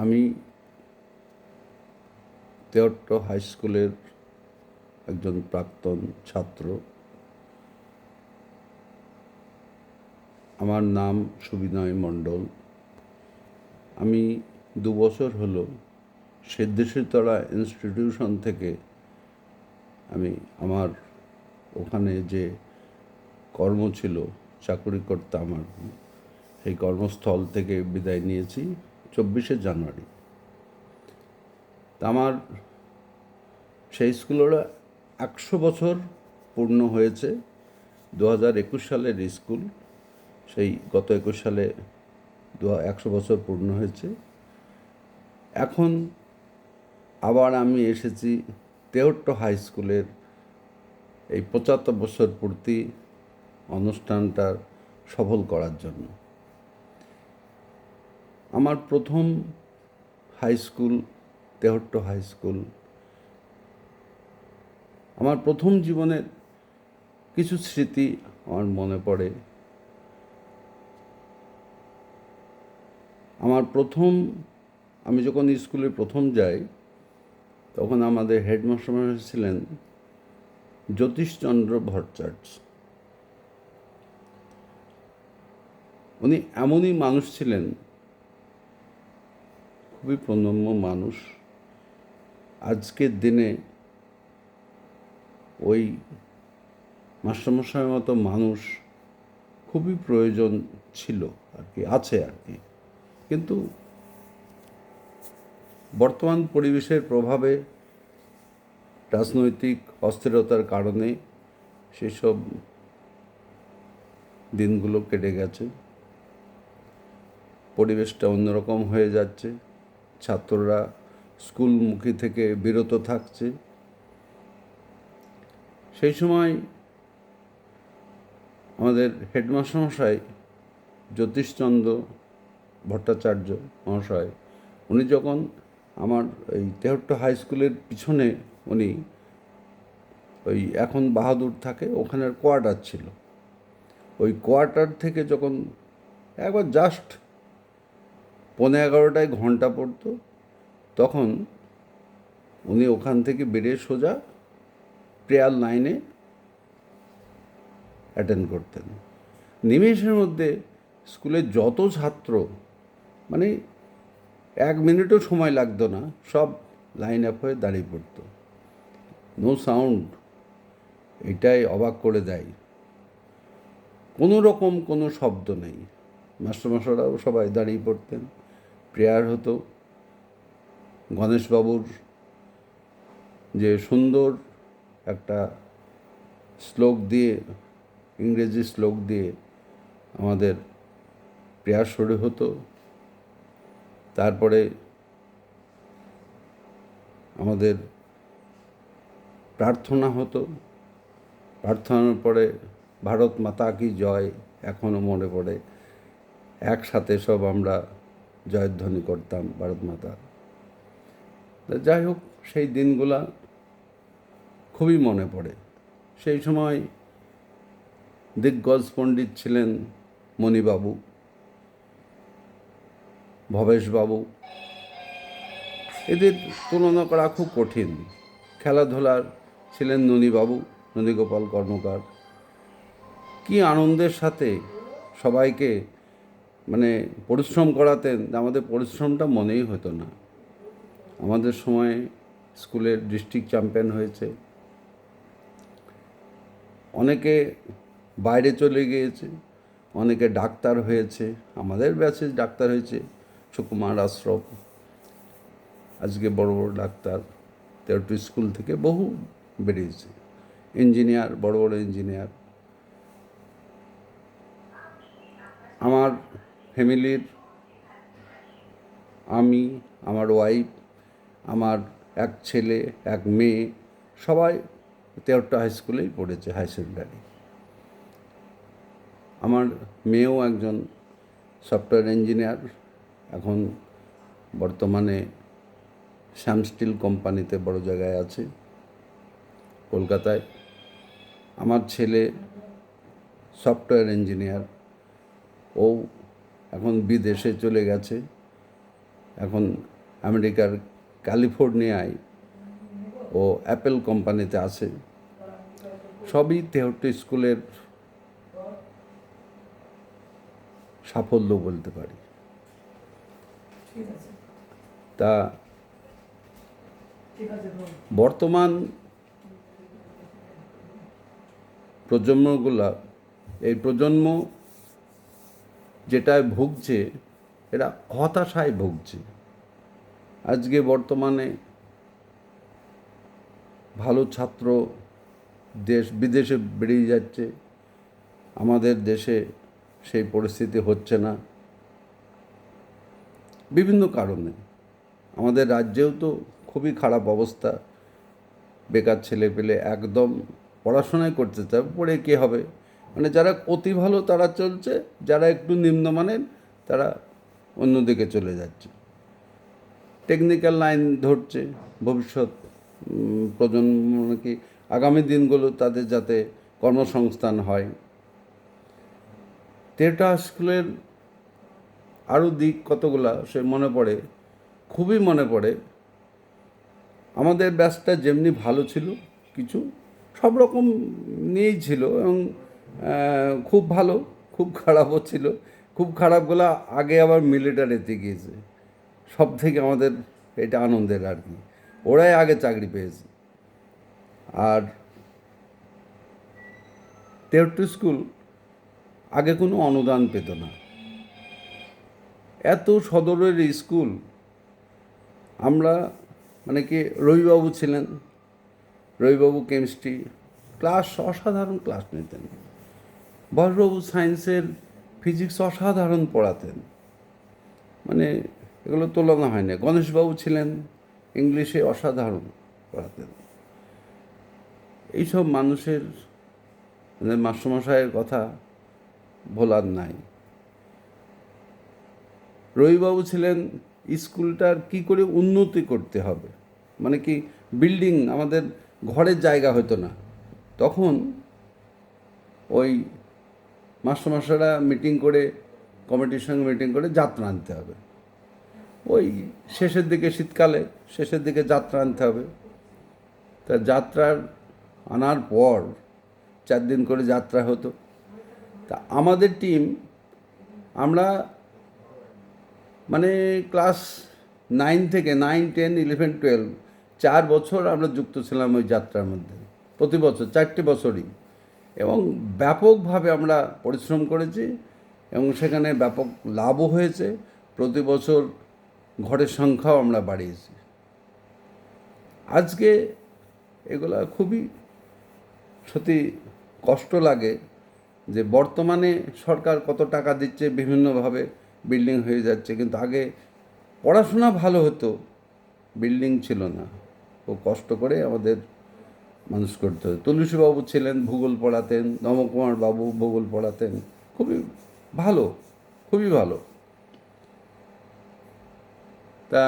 আমি তেওট্ট হাই স্কুলের একজন প্রাক্তন ছাত্র। আমার নাম সুবিনয় মণ্ডল। আমি 2 বছর হলো সিদ্ধেশ্বরতলা ইনস্টিটিউশন থেকে আমি আমার ওখানে যে কর্ম ছিল, চাকুরি করতাম আর কি, সেই কর্মস্থল থেকে বিদায় নিয়েছি 24শে জানুয়ারি। তা আমার সেই স্কুলের 100 বছর পূর্ণ হয়েছে। 2021 সালের স্কুল, সেই গত 21 সালে 100 বছর পূর্ণ হয়েছে। এখন আবার আমি এসেছি তেওট্ট হাই স্কুলের এই 75 বছর পূর্তি অনুষ্ঠানটা সফল করার জন্য। আমার প্রথম হাই স্কুল তেওট্ট হাই স্কুল। আমার প্রথম জীবনের কিছু স্মৃতি আমার মনে পড়ে। আমি যখন স্কুলে প্রথম যাই, তখন আমাদের হেডমাস্টার ছিলেন জ্যোতিষচন্দ্র ভট্টাচার্য। উনি এমনই মানুষ ছিলেন, খুবই প্রণম্য মানুষ। আজকের দিনে ওই মাস্টারমশাইয়ের মতো মানুষ খুবই প্রয়োজন ছিল আর কি, আছে আর কি। কিন্তু বর্তমান পরিবেশের প্রভাবে, রাজনৈতিক অস্থিরতার কারণে সেসব দিনগুলো কেটে গেছে। পরিবেশটা অন্যরকম হয়ে যাচ্ছে। ছাত্ররা স্কুলমুখী থেকে বিরত থাকছে। সেই সময় আমাদের হেডমাস্টারমশাই জ্যোতিষচন্দ্র ভট্টাচার্য মহাশয়, উনি যখন আমার এই তেওট্ট হাই স্কুলের পিছনে, উনি ওই এখন বাহাদুর থাকে ওখানের কোয়ার্টার ছিল, ওই কোয়ার্টার থেকে যখন একবার জাস্ট 11:15 ঘন্টা পড়তো, তখন উনি ওখান থেকে বেরিয়ে সোজা প্রেয়ার লাইনে অ্যাটেন্ড করতেন। নিমেষের মধ্যে স্কুলের যত ছাত্র, মানে 1 মিনিটও সময় লাগতো না, সব লাইন আপ হয়ে দাঁড়িয়ে পড়ত। নো সাউন্ড, এটাই অবাক করে দেয়। কোনো রকম কোনো শব্দ নেই। মাস্টারমশাইরাও সবাই দাঁড়িয়ে পড়তেন। প্রেয়ার হতো। গণেশবাবুর যে সুন্দর একটা শ্লোক দিয়ে, ইংরেজি শ্লোক দিয়ে আমাদের প্রেয়ার শুরু হতো। তারপরে আমাদের প্রার্থনা হতো। প্রার্থনার পরে ভারত মাতা কি জয় এখনও মনে পড়ে। একসাথে সব আমরা জয়ধ্বনি করতাম ভারত মাতা। যাই হোক, সেই দিনগুলা খুবই মনে পড়ে। সেই সময় দিগ্গজ পণ্ডিত ছিলেন মণিবাবু, ভবেশবাবু। এদের তুলনা করা খুব কঠিন। খেলাধুলার ছিলেন ননীবাবু, ননীগোপাল কর্মকার। কি আনন্দের সাথে সবাইকে পরিশ্রম করাতেন, আমাদের পরিশ্রমটা মনেই হতো না। আমাদের সময় স্কুলের ডিস্ট্রিক্ট চ্যাম্পিয়ন হয়েছে, অনেকে বাইরে চলে গিয়েছে, অনেকে ডাক্তার হয়েছে। আমাদের ব্যাচে ডাক্তার হয়েছে সুকুমার আশ্রফ, আজকে বড় বড় ডাক্তার। তেওট্ট স্কুল থেকে বহু বেরিয়েছে, ইঞ্জিনিয়ার, বড় বড় ইঞ্জিনিয়ার। আমার ফ্যামিলির, আমি, আমার ওয়াইফ, আমার এক ছেলে, এক মেয়ে, সবাই তেওট্ট হাই স্কুলেই পড়েছে, হাই সেকেন্ডারি। আমার মেয়েও একজন সফটওয়্যার ইঞ্জিনিয়ার, এখন বর্তমানে শ্যাম স্টিল কোম্পানিতে বড় জায়গায় আছে কলকাতায়। আমার ছেলে সফটওয়্যার ইঞ্জিনিয়ার, ও এখন বিদেশে চলে গেছে। এখন আমেরিকার ক্যালিফোর্নিয়ায় ও অ্যাপেল কোম্পানিতে আছে। সবই তেহট্ট স্কুলের সাফল্য বলতে পারি। তা বর্তমান প্রজন্মগুলা, এই প্রজন্ম যেটায় ভুগছে, এরা হতাশায় ভুগছে। আজকে বর্তমানে ভালো ছাত্র দেশ বিদেশে বেরিয়ে যাচ্ছে, আমাদের দেশে সেই পরিস্থিতি হচ্ছে না বিভিন্ন কারণে। আমাদের রাজ্যেও তো খুবই খারাপ অবস্থা, বেকার ছেলে পেলে একদম পড়াশোনাই করতে চায়, পড়ে কী হবে? মানে যারা অতি ভালো তারা চলছে, যারা একটু নিম্নমানের তারা অন্যদিকে চলে যাচ্ছে, টেকনিক্যাল লাইন ধরছে। ভবিষ্যৎ প্রজন্ম কি আগামী দিনগুলো তাদের যাতে কর্মসংস্থান হয়। তেহট্ট স্কুলের আরও দিক কতগুলা সে মনে পড়ে, খুবই মনে পড়ে। আমাদের ব্যাচটা যেমনি ভালো ছিল, কিছু সব রকম নিয়েই ছিল, এবং খুব ভালো, খুব খারাপও ছিল। খুব খারাপগুলো আগে আবার মিলিটারিতে গিয়েছে, সব থেকে আমাদের এটা আনন্দের আর কি, ওরাই আগে চাকরি পেয়েছে। আর তেহট্ট স্কুল আগে কোনো অনুদান পেত না, এত সদরের স্কুল। আমরা মানে কি, রবিবাবু ছিলেন, রবিবাবু কেমিস্ট্রি ক্লাস অসাধারণ ক্লাস নিতেন, বলবাবু সায়েন্সের ফিজিক্স অসাধারণ পড়াতেন, মানে এগুলো তুলনা হয় না। গণেশবাবু ছিলেন, ইংলিশে অসাধারণ পড়াতেন। এইসব মানুষের মানে মাস্টারমশাইয়ের কথা ভোলার নাই। রবিবাবু ছিলেন স্কুলটার কি করে উন্নতি করতে হবে, মানে কি বিল্ডিং, আমাদের ঘরের জায়গা হতো না তখন। ওই মাস্টারমশাইরা মিটিং করে, কমিটির সঙ্গে মিটিং করে যাত্রা আনতে হবে, ওই শেষের দিকে, শীতকালে শেষের দিকে যাত্রা আনতে হবে। তা যাত্রার আনার পর 4 দিন করে যাত্রা হতো। তা আমাদের টিম, আমরা মানে ক্লাস 9 থেকে 9, 10, 11, 12 4 বছর আমরা যুক্ত ছিলাম ওই যাত্রার মধ্যে, প্রতি বছর 4টে বছরই, এবং ব্যাপকভাবে আমরা পরিশ্রম করেছি এবং সেখানে ব্যাপক লাভও হয়েছে। প্রতি বছর ঘরের সংখ্যাও আমরা বাড়িয়েছি। আজকে এগুলা খুবই সত্যি কষ্ট লাগে যে বর্তমানে সরকার কত টাকা দিচ্ছে, বিভিন্নভাবে বিল্ডিং হয়ে যাচ্ছে, কিন্তু আগে পড়াশোনা ভালো হতো, বিল্ডিং ছিল না। খুব কষ্ট করে আমাদের মানুষ করতে হতো। তুলসীবাবু ছিলেন, ভূগোল পড়াতেন, নবকুমার বাবু ভূগোল পড়াতেন, খুবই ভালো, খুবই ভালো। তা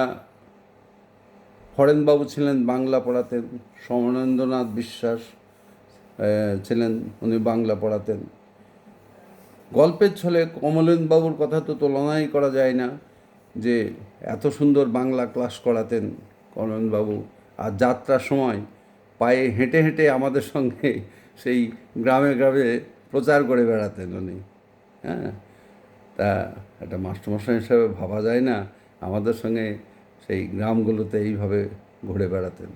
হরেনবাবু ছিলেন, বাংলা পড়াতেন, সমরেন্দ্রনাথ বিশ্বাস ছিলেন, উনি বাংলা পড়াতেন। গল্পের ছলে কমলেনবাবুর কথা তো তুলনাই করা যায় না, যে এত সুন্দর বাংলা ক্লাস করাতেন কমলেনবাবু। আর যাত্রার সময় পায়ে হেঁটে হেঁটে আমাদের সঙ্গে সেই গ্রামে গ্রামে প্রচার করে বেড়াতেন উনি। হ্যাঁ, তা একটা মাস্টারমশাই হিসাবে ভাবা যায় না আমাদের সঙ্গে সেই গ্রামগুলোতে এইভাবে ঘুরে বেড়াতেন।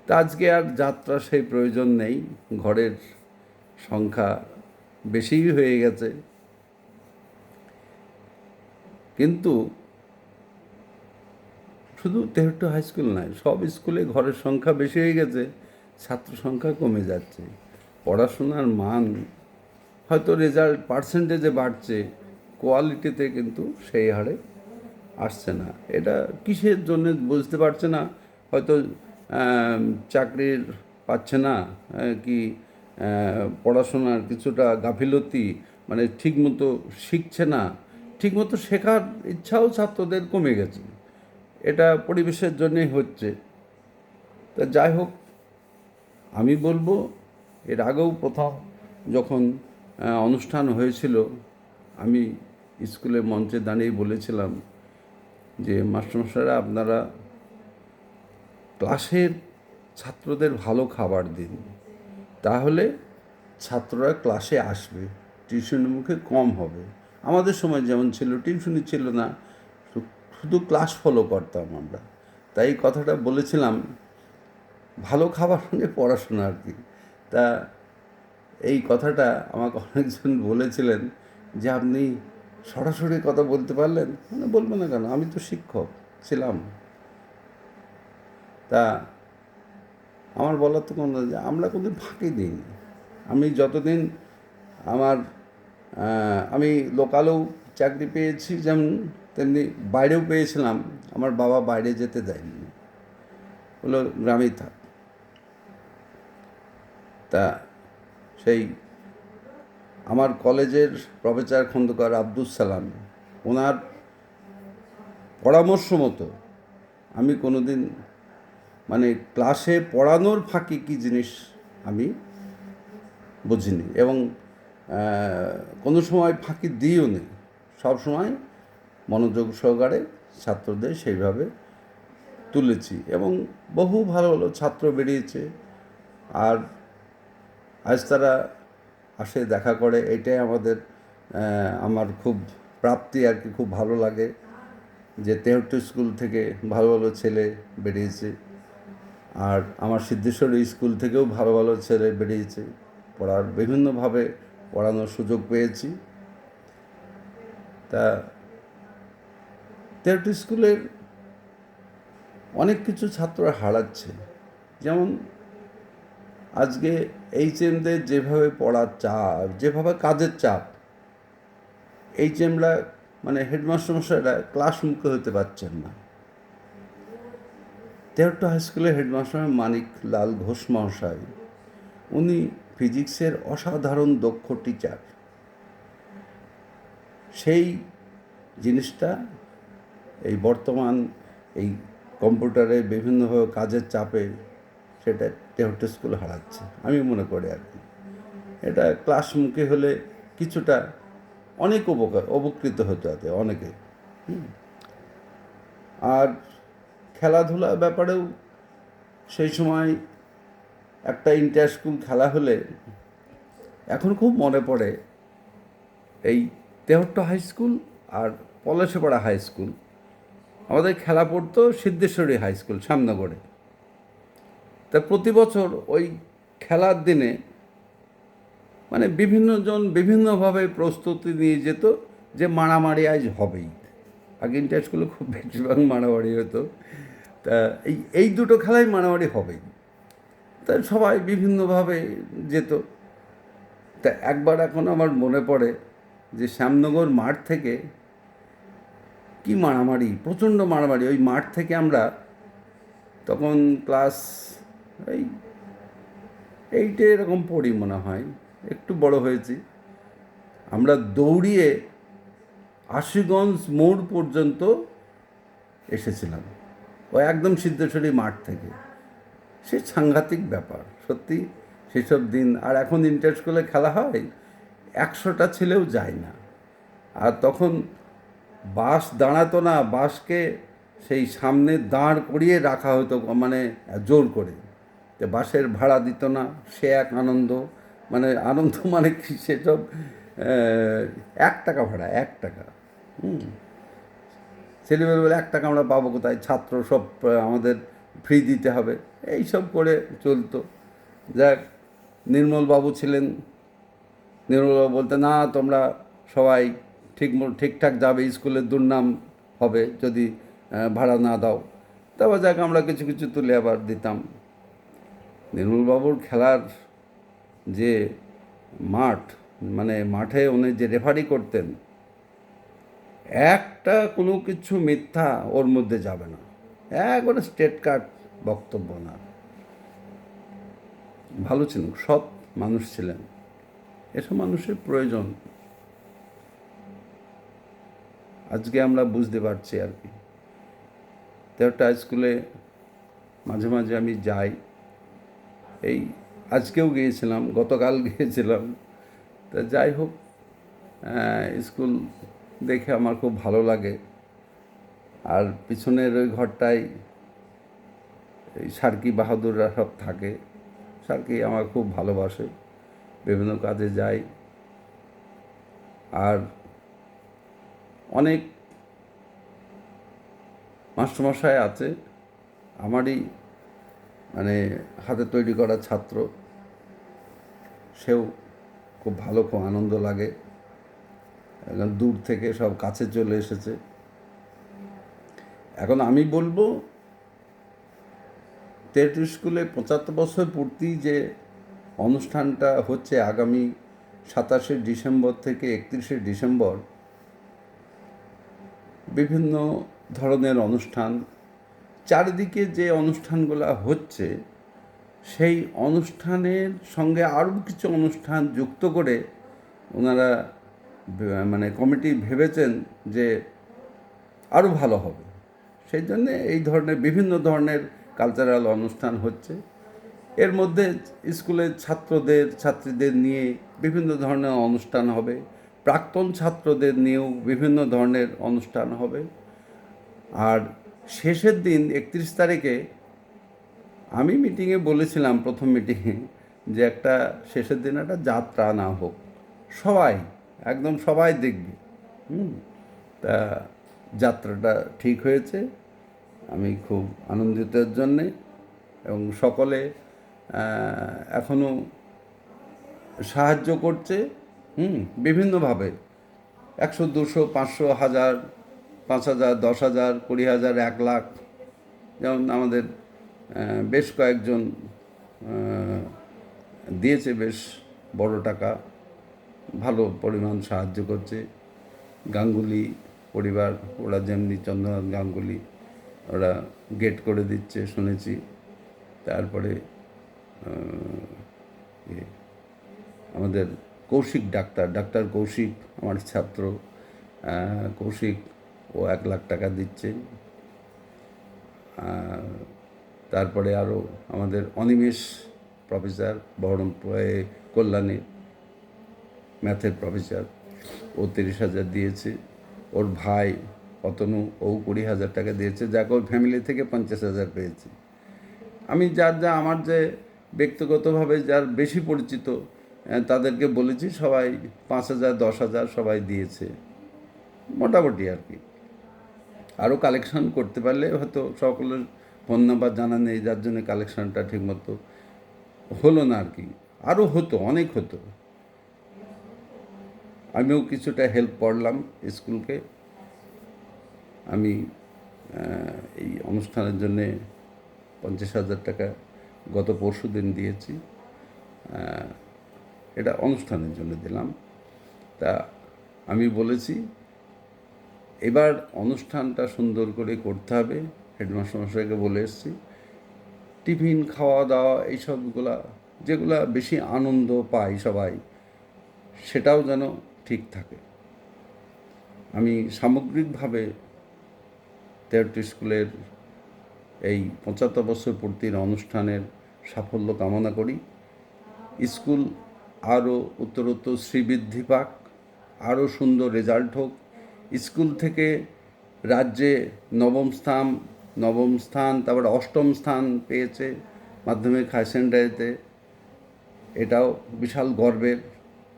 তা আজকে আর যাত্রা সেই প্রয়োজন নেই, ঘরের সংখ্যা বেশিই হয়ে গেছে। কিন্তু শুধু তেহট্ট হাই স্কুল নয়, সব স্কুলে ঘরের সংখ্যা বেশি হয়ে গেছে, ছাত্র সংখ্যা কমে যাচ্ছে। পড়াশোনার মান হয়তো রেজাল্ট পার্সেন্টেজে বাড়ছে, কোয়ালিটিতে কিন্তু সেই হারে আসছে না। এটা কিসের জন্য বুঝতে পারছে না, হয়তো চাকরির পাচ্ছে না, কি পড়াশোনার কিছুটা গাফিলতি, মানে ঠিকমতো শিখছে না, ঠিকমতো শেখার ইচ্ছাও ছাত্রদের কমে গেছে। এটা পরিবেশের জন্যই হচ্ছে। তা যাই হোক, আমি বলবো, এর আগেও প্রথম যখন অনুষ্ঠান হয়েছিল, আমি স্কুলের মঞ্চে দাঁড়িয়ে বলেছিলাম যে মাস্টারমশাইরা আপনারা ক্লাসের ছাত্রদের ভালো খাবার দিন, তাহলে ছাত্ররা ক্লাসে আসবে, টিউশনের মুখে কম হবে। আমাদের সময় যেমন ছিল, টিউশনি ছিল না, শুধু ক্লাস ফলো করতাম আমরা। তাই এই কথাটা বলেছিলাম, ভালো খাবার মানে পড়াশোনা আর কি। তা এই কথাটা আমাকে অনেকজন বলেছিলেন যে আপনি সরাসরি কথা বলতে পারলেন, মানে বলবো না কেন, আমি তো শিক্ষক ছিলাম। তা আমার বলার তো কোনো যে আমরা কোনো ফাঁকি দিইনি। আমি যতদিন আমার আমি লোকালেও চাকরি পেয়েছি, যেমন তেমনি বাইরেও পেয়েছিলাম। আমার বাবা বাইরে যেতে দেয়নি, হলো গ্রামেই থাক। তা সেই আমার কলেজের প্রফেসর খন্দকার আব্দুল সালাম, ওনার পরামর্শ মতো আমি কোনো দিন মানে ক্লাসে পড়ানোর ফাঁকি কী জিনিস আমি বুঝিনি, এবং কোনো সময় ফাঁকি দিইও নেই। সব সময় মনোযোগ সহকারে ছাত্রদের সেইভাবে তুলেছি, এবং বহু ভালো ভালো ছাত্র বেরিয়েছে। আর আজ তারা আসে, দেখা করে, এটাই আমার খুব প্রাপ্তি আর কি। খুব ভালো লাগে যে 63 স্কুল থেকে ভালো ভালো ছেলে বেরিয়েছে, আর আমার সিদ্ধেশ্বরী স্কুল থেকেও ভালো ভালো ছেলে বেরিয়েছে। বিভিন্নভাবে পড়ানোর সুযোগ পেয়েছি। তা 63 স্কুলের অনেক কিছু ছাত্ররা হারাচ্ছে। যেমন আজকে HMদের যেভাবে পড়ার চাপ, যেভাবে কাজের চাপ, HMরা মানে হেডমাস্টারমশাইরা ক্লাস মুখে হতে পারছেন না। 63 হাই স্কুলের হেডমাস্টার মানিক লাল ঘোষ মহাশয়, উনি ফিজিক্সের অসাধারণ দক্ষ টিচার। সেই জিনিসটা এই বর্তমান এই কম্পিউটারে বিভিন্নভাবে কাজের চাপে সেটা 63 স্কুল হারাচ্ছে আমি মনে করি আর কি। এটা ক্লাসমুখী হলে কিছুটা অনেক উপকৃত হতে হতে অনেকে। আর খেলাধুলার ব্যাপারেও সেই সময় একটা ইন্টার স্কুল খেলা হলে এখন খুব মনে পড়ে এই 63 হাই স্কুল আর পলাশপাড়া হাই স্কুল। আমাদের খেলা পড়তো সিদ্ধেশ্বরী হাই স্কুল শ্যামনগরে। তা প্রতি বছর ওই খেলার দিনে মানে বিভিন্ন জন বিভিন্নভাবে প্রস্তুতি নিয়ে যেত যে মারামারি আজ হবেই। আগে ইন্টার স্কুলে খুব বেশিরভাগ মারামারি হতো। তা এই দুটো খেলায় মারামারি হবেই, তা সবাই বিভিন্নভাবে যেত। তা একবার এখন আমার মনে পড়ে যে শ্যামনগর মাঠ থেকে কি মারামারি, প্রচণ্ড মারামারি। ওই মাঠ থেকে আমরা তখন ক্লাস এই 8 এরকম পড়ি মনে হয়, একটু বড় হয়েছি। আমরা দৌড়িয়ে আশুগঞ্জ মোড় পর্যন্ত এসেছিলাম, ও একদম সিদ্ধেশ্বরী মাঠ থেকে। সে সাংঘাতিক ব্যাপার সত্যি সেসব দিন। আর এখন ইন্টার স্কুলে খেলা হয়, 100টা ছেলেও যায় না। আর তখন বাস দাঁড়াতো না, বাসকে সেই সামনে দাঁড় করিয়ে রাখা হতো মানে জোর করে। তো বাসের ভাড়া দিত না, সে এক আনন্দ। মানে আনন্দ মানে কি, সেসব 1 টাকা ভাড়া, 1 টাকা। ছেলেবেলা বলে 1 টাকা আমরা পাবো কোথায়, ছাত্র সব আমাদের ফ্রি দিতে হবে, এইসব করে চলতো। যাক, নির্মলবাবু ছিলেন। নির্মলবাবু বলতে, না তোমরা সবাই ঠিকঠাক যাবে, স্কুলের দুর্নাম হবে যদি ভাড়া না দাও। তারপর যাক আমরা কিছু কিছু তুলে আবার দিতাম। নির্মলবাবুর খেলার যে মাঠ, মানে মাঠে উনি যে রেফারি করতেন, একটা কোনো কিছু মিথ্যা ওর মধ্যে যাবে না, একবারে স্টেট কাট বক্তব্য না। ভালো ছিলেন, সৎ মানুষ ছিলেন। এসব মানুষের প্রয়োজন আজকে আমরা বুঝতে পারছি আর কি। তো একটা স্কুলে মাঝে মাঝে আমি যাই, এই আজকেও গিয়েছিলাম, গতকাল গিয়েছিলাম। তা যাই হোক, স্কুল দেখে আমার খুব ভালো লাগে। আর পিছনের ওই ঘরটায় এই সার্কি বাহাদুররা সব থাকে। সার্কি আমার খুব ভালোবাসে, বিভিন্ন কাজে যায়। আর অনেক মাস্টারমশাই আছে আমারই মানে হাতে তৈরি করা ছাত্র, সেও খুব ভালো, খুব আনন্দ লাগে। এখন দূর থেকে সব কাছে চলে এসেছে। এখন আমি বলবো তেটু স্কুলে 75 বছর পূর্তি যে অনুষ্ঠানটা হচ্ছে আগামী 27শে ডিসেম্বর থেকে 31শে ডিসেম্বর, বিভিন্ন ধরনের অনুষ্ঠান, চারিদিকে যে অনুষ্ঠানগুলো হচ্ছে সেই অনুষ্ঠানের সঙ্গে আরও কিছু অনুষ্ঠান যুক্ত করে ওনারা মানে কমিটি ভেবেছেন যে আরও ভালো হবে। সেই জন্যে এই ধরনের বিভিন্ন ধরনের কালচারাল অনুষ্ঠান হচ্ছে। এর মধ্যে স্কুলের ছাত্রীদের নিয়ে বিভিন্ন ধরনের অনুষ্ঠান হবে, প্রাক্তন ছাত্রদের নিয়েও বিভিন্ন ধরনের অনুষ্ঠান হবে। আর শেষের দিন 31 তারিখে আমি মিটিংয়ে বলেছিলাম, প্রথম মিটিংয়ে, যে একটা শেষের দিন একটা যাত্রা না হোক, সবাই একদম সবাই দেখবে। তা যাত্রাটা ঠিক হয়েছে, আমি খুব আনন্দিতের জন্যে। এবং সকলে এখনও সাহায্য করছে বিভিন্নভাবে, 100, 200, 500, 1000, 5000, 10,000, 20,000, 1 লাখ। যেমন আমাদের বেশ কয়েকজন দিয়েছে বেশ বড় টাকা, ভালো পরিমাণ সাহায্য করছে। গাঙ্গুলি পরিবার, ওরা যেমনি চন্দ্রনাথ গাঙ্গুলি, ওরা গেট করে দিচ্ছে শুনেছি। তারপরে আমাদের কৌশিক ডাক্তার কৌশিক, আমার ছাত্র কৌশিক, ও 1 লাখ টাকা দিচ্ছে। তারপরে আরও আমাদের অনিমেষ প্রফেসর, বহরমপুরে কল্যাণী ম্যাথের প্রফেসর, ও 30,000 দিয়েছে। ওর ভাই অতনু, ও 20,000 টাকা দিয়েছে। যাকে ওর ফ্যামিলি থেকে 50,000 পেয়েছে। আমি আমার যে ব্যক্তিগতভাবে যার বেশি পরিচিত তাদেরকে বলেছি, সবাই 5,000, 10,000 সবাই দিয়েছে মোটামুটি আর কি। আরও কালেকশন করতে পারলে হয়তো, সকলের ফোন নাম্বার জানা নেই, যার জন্য কালেকশনটা ঠিকমতো হলো না আর কি। আরও হতো, অনেক হতো। আমিও কিছুটা হেল্প করলাম স্কুলকে। আমি এই অনুষ্ঠানের জন্যে 50,000 টাকা গত পরশু দিন দিয়েছি। এটা অনুষ্ঠানের জন্য দিলাম। তা আমি বলেছি এবার অনুষ্ঠানটা সুন্দর করে করতে হবে। হেডমাস্টার মশাইকে বলে এসেছি, টিফিন, খাওয়া দাওয়া, এইসবগুলা যেগুলা বেশি আনন্দ পাই সবাই, সেটাও যেন ঠিক থাকে। আমি সামগ্রিকভাবে তেরোটি স্কুলের এই 75 বছর পূর্তির অনুষ্ঠানের সাফল্য কামনা করি। স্কুল আরও উত্তরোত্তর শ্রীবৃদ্ধি পাক, আরও সুন্দর রেজাল্ট হোক। স্কুল থেকে রাজ্যে নবম স্থান, তারপরে 8ম স্থান পেয়েছে মাধ্যমিক হায়ার সেকেন্ডারিতে। এটাও বিশাল গর্বের।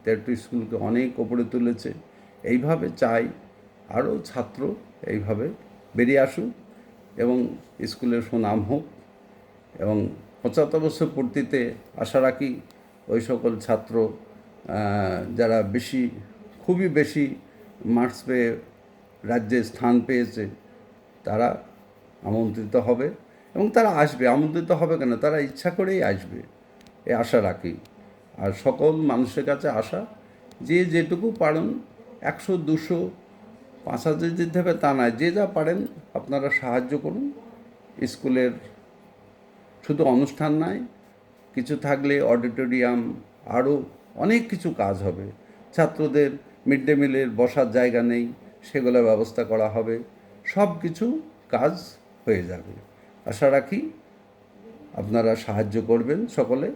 তেরোটি স্কুলকে অনেক ওপরে তুলেছে। এইভাবে চাই আরও ছাত্র এইভাবে বেরিয়ে আসুক এবং স্কুলের সুনাম হোক। এবং 75 বছর পূর্তিতে আশা রাখি ওই সকল ছাত্র যারা খুবই বেশি মার্কস পেয়ে রাজ্যে স্থান পেয়েছে, তারা আমন্ত্রিত হবে এবং তারা আসবে। আমন্ত্রিত হবে কেন, তারা ইচ্ছা করেই আসবে, এ আশা রাখি। আর সকল মানুষের কাছে আশা, যে যেটুকু পারেন, 100, 200, 5,000 দিতে হবে তা নয়, যে যা পারেন আপনারা সাহায্য করুন। স্কুলের শুধু অনুষ্ঠান নয়, কিছু থাকলে অডিটোরিয়াম, আরও অনেক কিছু কাজ হবে। ছাত্রদের মিড ডে মিলের বসার জায়গা নেই, সেগুলোর ব্যবস্থা করা হবে। সব কিছু কাজ হয়ে যাবে। আশা রাখি আপনারা সাহায্য করবেন সকলে।